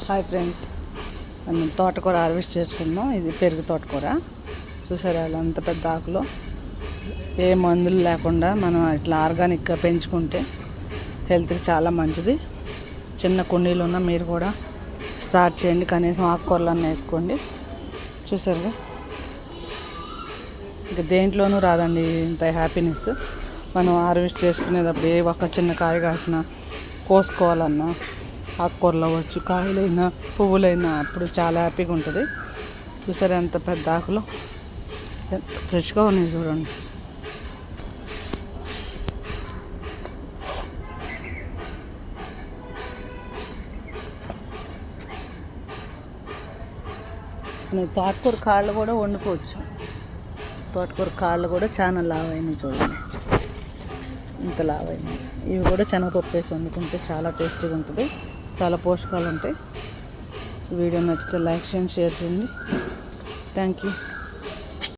Hi friends, మనం తోటకూర harvest చేసుకున్నాం. ఇది పెరుగు తోటకూర. చూసారా అంత పెద్ద ఆకులో ఏ మందులు లేకుండా మనం ఇట్లా ఆర్గానిక్గా పెంచుకుంటే హెల్త్కి చాలా మంచిది. చిన్న కుండీలు ఉన్న మీరు కూడా స్టార్ట్ చేయండి. కనీసం ఆకుకూరలన్నీ వేసుకోండి. చూసారుగా, ఇంకా దేంట్లోనూ రాదండి ఇంత హ్యాపీనెస్. మనం హార్వెస్ట్ చేసుకునేటప్పుడు ఏ ఒక్క చిన్న కాయ కాసినా కోసుకోవాలన్నా ఆకుకూరలు అవ్వచ్చు, కాయలైనా పువ్వులైనా అప్పుడు చాలా హ్యాపీగా ఉంటుంది. చూసారా ఎంత పెద్ద ఆకులు ఎంత ఫ్రెష్గా ఉన్నాయి చూడండి. తోటకూర కాళ్ళు కూడా వండుకోవచ్చు. తోటకూర కాళ్ళు కూడా చాలా లావైనాయి చూడండి, ఇంత లావైనాయి. ఇవి కూడా శనగపప్పు వేసి వండుకుంటే చాలా టేస్టీగా ఉంటుంది. చాలా పోషకాలు ఉంటాయి. వీడియో నచ్చితే లైక్ చేయండి, షేర్ చేయండి. Thank you.